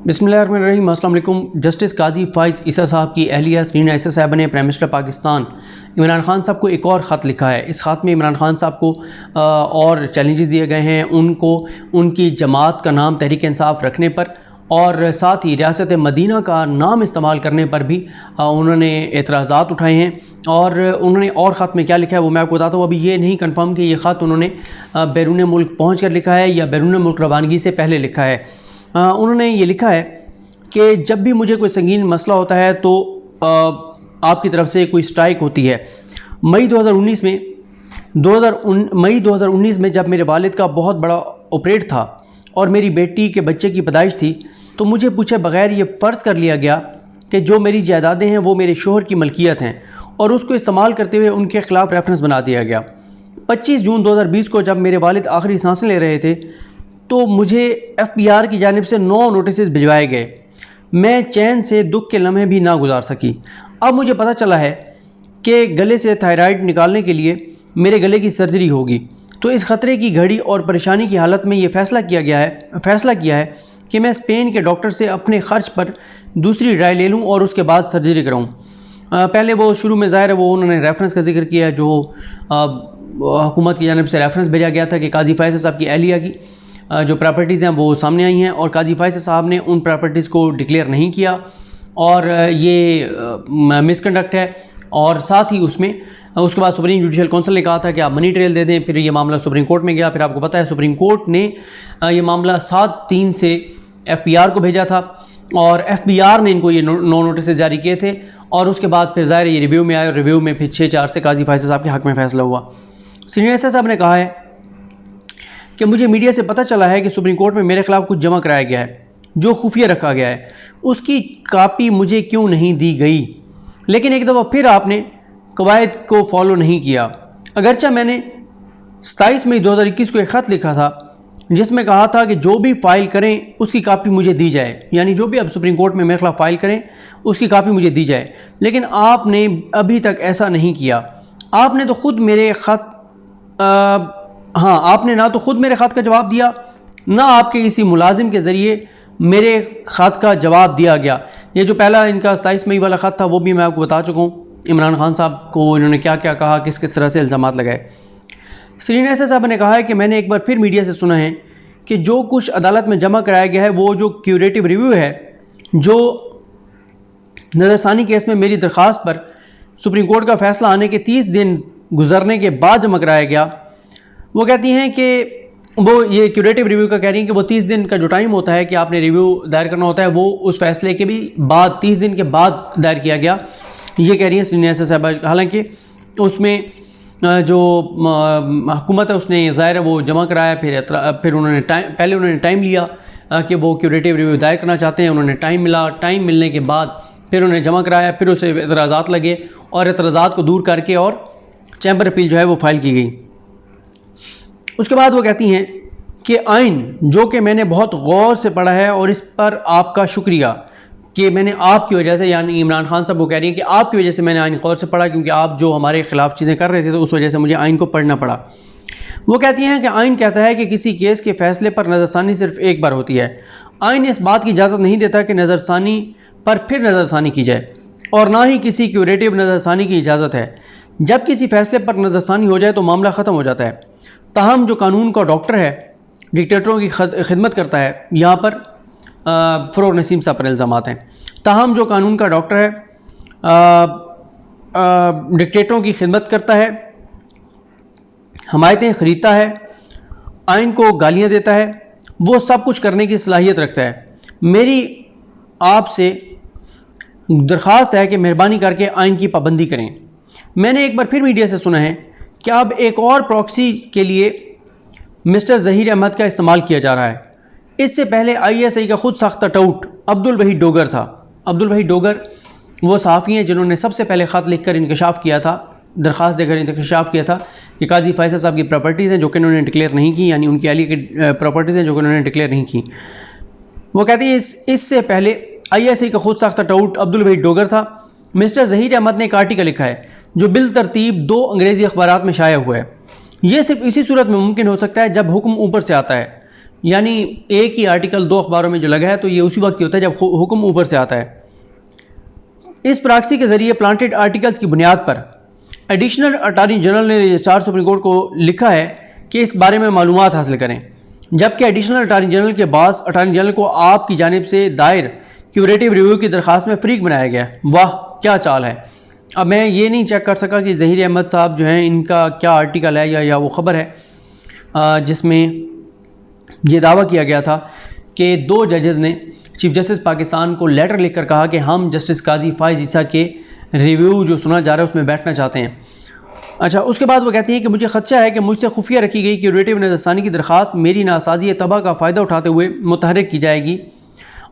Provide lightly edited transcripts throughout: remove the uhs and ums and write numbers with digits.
बिस्मिल्लाहिर्रहमानिर्रहीम। अस्सलाम वालेकुम। जस्टिस काजी फ़ाइज़ ईसा साहब की अहलिया सरीना ईसा साहब ने प्राइम मिनिस्टर पाकिस्तान इमरान खान साहब को एक और ख़त लिखा है। इस ख़त में इमरान खान साहब को और चैलेंजेस दिए गए हैं, उनको उनकी जमात का नाम तहरीक इंसाफ रखने पर और साथ ही रियासत मदीना का नाम इस्तेमाल करने पर भी उन्होंने एतराज़ात उठाए हैं। और उन्होंने और ख़त में क्या लिखा है वो मैं आपको बताता हूँ। अभी ये नहीं कन्फर्म कि ये ख़त उन्होंने बैरून मुल्क पहुँच कर लिखा है या बैरून मुल्क रवानगी से पहले लिखा है। उन्होंने ये लिखा है कि जब भी मुझे कोई संगीन मसला होता है तो आपकी तरफ से कोई स्ट्राइक होती है। मई 2019 में जब मेरे वालिद का बहुत बड़ा ऑपरेट था और मेरी बेटी के बच्चे की पैदाइश थी तो मुझे पूछे बगैर ये फ़र्ज़ कर लिया गया कि जो मेरी जायदादें हैं वो मेरे शोहर की मलकियत हैं और उसको इस्तेमाल करते हुए उनके ख़िलाफ़ रेफरेंस बना दिया गया। 25 जून 2020 को जब मेरे वालिद आखिरी सांसें ले रहे थे तो मुझे FBI की जानिब से 9 नोटिस भिजवाए गए। मैं चैन से दुख के लम्हे भी ना गुजार सकी। अब मुझे पता चला है कि गले से थायराइड निकालने के लिए मेरे गले की सर्जरी होगी, तो इस ख़तरे की घड़ी और परेशानी की हालत में ये फ़ैसला किया है कि मैं स्पेन के डॉक्टर से अपने ख़र्च पर दूसरी राय ले लूँ और उसके बाद सर्जरी कराऊँ। पहले वो शुरू में ज़ाहिर है वो उन्होंने रेफरेंस का जिक्र किया जो हुकूमत की जानिब से रेफरेंस भेजा गया था कि काजी फ़ाइज़ साहब की अहलिया की जो प्रॉपर्टीज़ हैं वो सामने आई हैं और काजी फ़ाइज़ साहब ने उन प्रॉपर्टीज़ को डिक्लेयर नहीं किया और ये मिसकंडक्ट है। और साथ ही उसके बाद सुप्रीम जुडिशल काउंसिल ने कहा था कि आप मनी ट्रेल दे दें। फिर ये मामला सुप्रीम कोर्ट में गया। फिर आपको पता है सुप्रीम कोर्ट ने ये मामला 7/3 से FPR को भेजा था और FPR ने इनको ये 9 नोटिस जारी किए थे और उसके बाद फिर ज़ाहिर ये रिव्यू में आए और रिव्यू में फिर 6-4 से काजी फ़ाइज़ साहब के हक़ में फ़ैसला हुआ। सीनियर एसएस साहब ने कहा है कि मुझे मीडिया से पता चला है कि सुप्रीम कोर्ट में मेरे ख़िलाफ़ कुछ जमा कराया गया है जो खुफिया रखा गया है, उसकी कापी मुझे क्यों नहीं दी गई। लेकिन एक दफ़ा फिर आपने कवायद को फॉलो नहीं किया। अगरचे मैंने 27 मई 2021 को एक ख़त लिखा था जिसमें कहा था कि जो भी फ़ाइल करें उसकी कापी मुझे दी जाए, यानी जो भी अब सुप्रीम कोर्ट में मेरे खिलाफ फ़ाइल करें उसकी कापी मुझे दी जाए। लेकिन आपने अभी तक ऐसा नहीं किया। आपने तो ख़ुद मेरे ख़त आपने ना तो ख़ुद मेरे ख़त का जवाब दिया, ना आपके किसी मुलाजिम के ज़रिए मेरे ख़त का जवाब दिया गया। ये जो पहला इनका 27 मई वाला ख़त था वो भी मैं आपको बता चुका हूँ। इमरान खान साहब को इन्होंने क्या क्या कहा, किस किस तरह से इल्ज़ामात लगाए। सीनियर एसएस साहब ने कहा है कि मैंने एक बार फिर मीडिया से सुना है कि जो कुछ अदालत में जमा कराया गया है वो जो क्यूरेटिव रिव्यू है जो नज़रसानी केस में मेरी दरख्वास्त पर सुप्रीम कोर्ट का फ़ैसला आने के 30 दिन गुजरने के बाद जमा कराया गया, वो कहती हैं कि वो ये क्यूरेटिव रिव्यू का कह रही हैं कि वो 30 दिन का जो टाइम होता है कि आपने रिव्यू दायर करना होता है वो उस फैसले के भी बाद 30 दिन के बाद दायर किया गया, ये कह रही हैं सीनियर एसएस साहब। हालांकि उसमें जो हुकूमत है उसने ज़ाहिर है वो जमा कराया, फिर उन्होंने पहले उन्होंने टाइम लिया कि वो क्यूरेटिव रिव्यू दायर करना चाहते हैं, उन्होंने टाइम मिला, टाइम मिलने के बाद फिर उन्होंने जमा कराया, फिर उसे एतराज़ात लगे और एतराज़ात को दूर करके और चैम्बर अपील जो है वो फ़ाइल की गई। उसके बाद वो कहती हैं कि आइन जो कि मैंने बहुत गौर से पढ़ा है और इस पर आपका शुक्रिया कि मैंने आपकी वजह से, यानी इमरान खान साहब वो कह रही हैं कि आपकी वजह से मैंने आइन गौर से पढ़ा क्योंकि आप जो हमारे ख़िलाफ़ चीज़ें कर रहे थे तो उस वजह से मुझे आइन को पढ़ना पड़ा। वो कहती हैं कि आइन कहता है कि किसी केस के फ़ैसले पर नज़रसानी सिर्फ एक बार होती है। आइन इस बात की इजाज़त नहीं देता कि नज़रसानी पर फिर नज़रसानी की जाए और ना ही किसी क्यूरेटिव नज़रसानी की इजाज़त है। जब किसी फ़ैसले पर नज़रसानी हो जाए तो मामला ख़त्म हो जाता है। ताहम जो कानून का डॉक्टर है डिक्टेटरों की खिदमत करता है, यहाँ पर फ़रोग़ नसीम साहब पर इल्ज़ामात हैं। ताहम जो कानून का डॉक्टर है डिक्टेटरों की खिदमत करता है, हमायतें ख़रीदता है, आइन को गालियाँ देता है, वो सब कुछ करने की सलाहियत रखता है। मेरी आपसे दरख्वास्त है कि मेहरबानी करके आइन की पाबंदी करें। मैंने एक बार फिर मीडिया से सुना है कि अब एक और प्रॉक्सी के लिए मिस्टर ज़हीर अहमद का इस्तेमाल किया जा रहा है। इससे पहले ISI का खुद साख्ता टाउट अब्दुल वहीद डोगर था। अब्दुल वहीद डोगर वो सहाफ़ी हैं जिन्होंने सबसे पहले ख़त लिख कर इंकशाफ किया था, दरख्वास्त देकर इंकशाफ किया था कि काजी फ़ाइज़ साहब की प्रॉपर्टीज़ हैं जो कि उन्होंने डिक्लेयर नहीं की, यानी उनकी अली की प्रॉपर्टीज़ हैं जो कि उन्होंने डिक्लेयर नहीं की। वो कहती है इससे पहले ISI का खुद साख्ता टाउट अब्दुल वहीद डोगर था। मिस्टर ज़हीर अहमद ने एक आर्टिकल लिखा है जो बिल तरतीब 2 अंग्रेज़ी अखबारात में शाया हुआ है। ये सिर्फ इसी सूरत में मुमकिन हो सकता है जब हुक्म ऊपर से आता है। यानी एक ही आर्टिकल 2 अखबारों में जो लगा है तो ये उसी वक्त ही होता है जब हुक्म ऊपर से आता है। इस प्रॉक्सी के ज़रिए प्लांटेड आर्टिकल्स की बुनियाद पर एडिशनल अटॉर्नी जनरल ने रजिस्ट्रार सुप्रीम कोर्ट को लिखा है कि इस बारे में मालूमात हासिल करें, जबकि एडिशनल अटॉर्नी जनरल के बाद अटॉर्नी जनरल को आपकी जानिब से दायर क्यूरेटिव रिव्यू की दरख्वास्त में फ़रीक बनाया गया। वाह क्या चाल है। अब मैं ये नहीं चेक कर सका कि ज़हीर अहमद साहब जो हैं इनका क्या आर्टिकल है या वो ख़बर है जिसमें ये दावा किया गया था कि 2 जजेज़ ने चीफ जस्टिस पाकिस्तान को लेटर लिखकर कहा कि हम जस्टिस काजी फाइज़ ईसा के रिव्यू जो सुना जा रहा है उसमें बैठना चाहते हैं। अच्छा, उसके बाद वो कहती हैं कि मुझे खदशा है कि मुझसे खुफिया रखी गई क्यूरेटिव नज़रसानी की दरख्वास्त मेरी नासाजी तबाह का फ़ायदा उठाते हुए मुतहर्रिक की जाएगी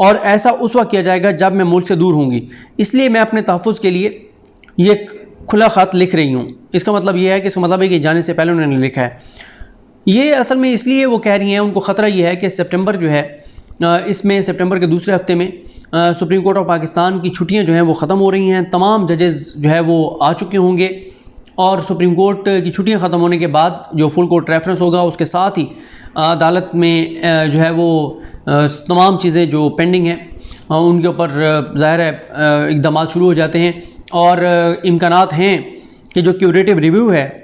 और ऐसा उस वक्त किया जाएगा जब मैं मुल्क से दूर होंगी। इसलिए मैं अपने तहफ़्फ़ुज़ के लिए ये खुला ख़त लिख रही हूँ। इसका मतलब ये है कि इसका मतलब है कि जाने से पहले उन्होंने लिखा है। ये असल में इसलिए वो कह रही हैं, उनको ख़तरा ये है कि सितंबर जो है इसमें सितंबर के दूसरे हफ्ते में सुप्रीम कोर्ट ऑफ पाकिस्तान की छुट्टियां जो हैं वो ख़त्म हो रही हैं। तमाम जजेज़ जो है वो आ चुके होंगे और सुप्रीम कोर्ट की छुट्टियां ख़त्म होने के बाद जो फुल कोर्ट रेफरेंस होगा उसके साथ ही अदालत में जो है वो तमाम चीज़ें जो पेंडिंग हैं उनके ऊपर ज़ाहिर है इक़दाम शुरू हो जाते हैं और इम्कानात हैं कि जो क्यूरेटिव रिव्यू है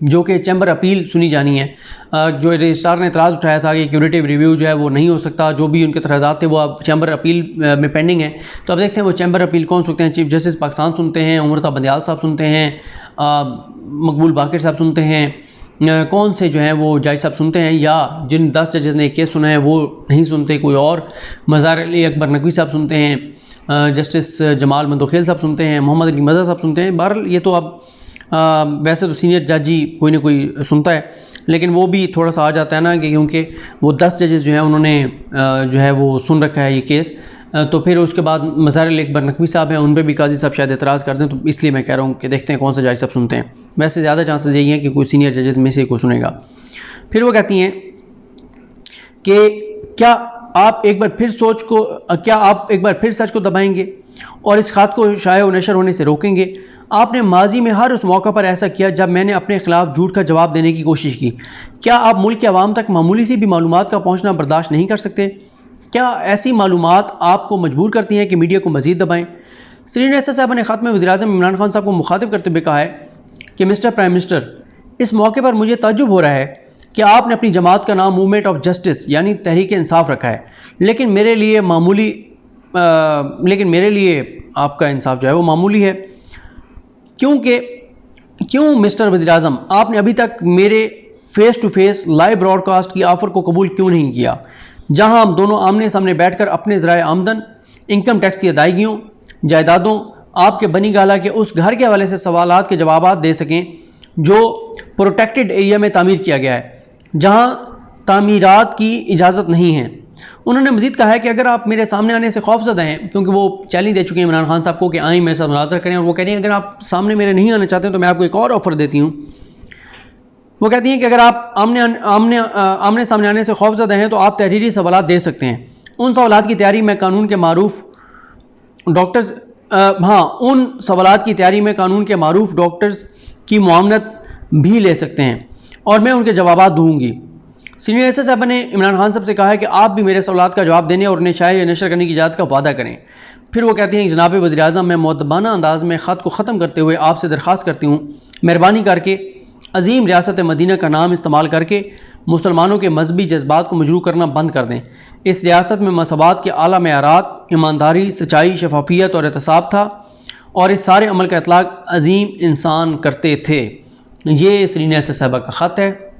जो कि चैम्बर अपील सुनी जानी है। जो रजिस्ट्रार ने एतराज़ उठाया था कि क्यूरेटिव रिव्यू जो है वो नहीं हो सकता, जो भी उनके तराज़ात थे वो अब चैम्बर अपील में पेंडिंग है। तो अब देखते हैं वो चैम्बर अपील कौन सुनते हैं। चीफ जस्टिस पाकिस्तान सुनते हैं, उमरता बंदियाल साहब सुनते हैं, मकबूल बाकिर साहब सुनते हैं, कौन से जो हैं वो जज साहब सुनते हैं, या जिन 10 जजेज़ ने केस सुना है वो नहीं सुनते, कोई और मज़ार अली अकबर नकवी साहब सुनते हैं, जस्टिस जमाल मंदोखेल साहब सुनते हैं, मोहम्मद अली मज़ा साहब सुनते हैं। बहरहाल ये तो अब वैसे तो सीनियर जज ही कोई ना कोई सुनता है, लेकिन वो भी थोड़ा सा आ जाता है ना कि क्योंकि वो 10 जजेस जो हैं उन्होंने जो है वो सुन रखा है ये केस, तो फिर उसके बाद मज़ार अली अकबर नकवी साहब हैं, उन पर भी काजी साहब शायद एतराज़ कर दें। तो इसलिए मैं कह रहा हूँ कि देखते हैं कौन सा जज साहब सुनते हैं। वैसे ज़्यादा चांसेस यही हैं कि कोई सीनियर जजेस में से कोई सुनेगा। फिर वो कहती हैं कि क्या आप एक बार फिर सच को दबाएंगे और इस ख़त को शाया व नशर होने से रोकेंगे। आपने माजी में हर उस मौका पर ऐसा किया जब मैंने अपने ख़िलाफ़ झूठ का जवाब देने की कोशिश की। क्या आप मुल्क के अवाम तक मामूली सी भी मालूमात का पहुँचना बर्दाश्त नहीं कर सकते? क्या ऐसी मालूमात आपको मजबूर करती हैं कि मीडिया को मज़ीद दबाएँ? श्रीनगर एसएस साहब ने ख़त में वज़ीर-ए-आज़म इमरान खान साहब को मुखातिब करते हुए कहा है कि मिस्टर प्राइम मिनिस्टर, इस मौके पर मुझे ताज्जुब हो रहा है कि आपने अपनी जमात का नाम मूवमेंट ऑफ जस्टिस यानी तहरीक इंसाफ रखा है, लेकिन मेरे लिए आपका इंसाफ जो है वो मामूली है। क्यों मिस्टर वज़ीर-ए-आज़म, आपने अभी तक मेरे face to face live broadcast की ऑफ़र को कबूल क्यों नहीं किया, जहां हम दोनों आमने सामने बैठकर अपने ज़राए आमदन, इनकम टैक्स की अदायगियों, जायदादों, आपके बनी गाला के उस घर के हवाले से सवालात के जवाबात दे सकें जो प्रोटेक्टेड एरिया में तामीर किया गया है, जहां तामीरात की इजाज़त नहीं है। उन्होंने मज़ीद कहा है कि अगर आप मेरे सामने आने से खौफज़दा हैं, क्योंकि वो चैलेंज दे चुके हैं इमरान खान साहब को कि आएँ मेरे साथ मुनाज़रा करें, और वो कह रही हैं अगर आप सामने मेरे नहीं आना चाहते तो मैं आपको एक और ऑफ़र देती हूँ। वो कहती हैं कि अगर आप आमने सामने आने से खौफज़दा हैं तो आप तहरीरी सवालात दे सकते हैं। उन सवालात की तैयारी में कानून के मारूफ डॉक्टर्स की मुआवनत भी ले सकते हैं और मैं उनके जवाबात दूँगी। सीनियर एसएस साहब ने इमरान खान साहब से कहा है कि आप भी मेरे सवालात का जवाब देने और उन्हें शाया नशर करने की इजाज़त का वादा करें। फिर वो कहती हैं कि जनाब वज़ीर-ए-आज़म, मैं मुअद्दबाना अंदाज़ में ख़त को ख़त्म करते हुए आपसे दरख्वास्त करती हूँ, मेहरबानी करके अजीम रियासत मदीना का नाम इस्तेमाल करके मुसलमानों के मजहबी जज्बात को मजरूह करना बंद कर दें। इस रियासत में मसवात के आला मेयारात, ईमानदारी, सच्चाई, शफाफियत और एहतसाब था और इस सारे अमल का इतलाक़ अजीम इंसान करते थे। ये सीनियर एसएस साहबा का ख़त है।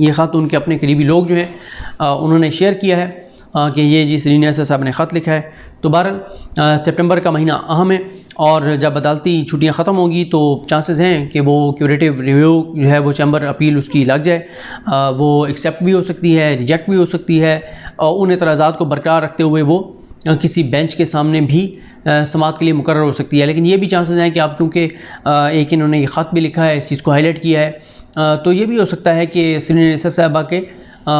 ये ख़त उनके अपने करीबी लोग जो हैं उन्होंने शेयर किया है कि ये जी सीनियर एसएस साहब ने ख़त लिखा है। तो बहरहाल सितंबर का महीना अहम है और जब अदालती छुट्टियां ख़त्म होंगी तो चांसेस हैं कि वो क्यूरेटिव रिव्यू जो है वो चैम्बर अपील उसकी लग जाए, वो एक्सेप्ट भी हो सकती है, रिजेक्ट भी हो सकती है, और उन एतराज़ात को बरकरार रखते हुए वो किसी बेंच के सामने भी समाअत के लिए मुकर्रर हो सकती है। लेकिन ये भी चांसेस हैं कि आप क्योंकि एक इन्होंने ये ख़त भी लिखा है, इस चीज़ को हाईलाइट किया है, तो ये भी हो सकता है कि सीनियर एसएस साहबा के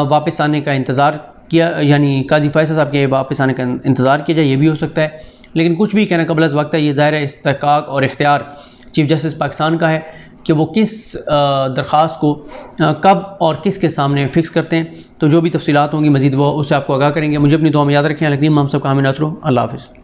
वापस आने का इंतज़ार किया, यानी काजी फ़ैसल साहब के वापस आने का इंतज़ार किया जाए, ये भी हो सकता है। लेकिन कुछ भी कहना कबल अज़ वक्त है। ये ज़ाहिर है इस्तेहक़ाक़ और इख्तियार चीफ जस्टिस पाकिस्तान का है कि वो किस दरख्वास्त को कब और किसके सामने फ़िक्स करते हैं। तो जो भी तफसीलात होंगी मज़ीद वो उससे आपको आगाह करेंगे। मुझे अपनी दुआ में याद रखें। अलकरीम हम सब का हामी नसरो। अल्लाह हाफ़िज़।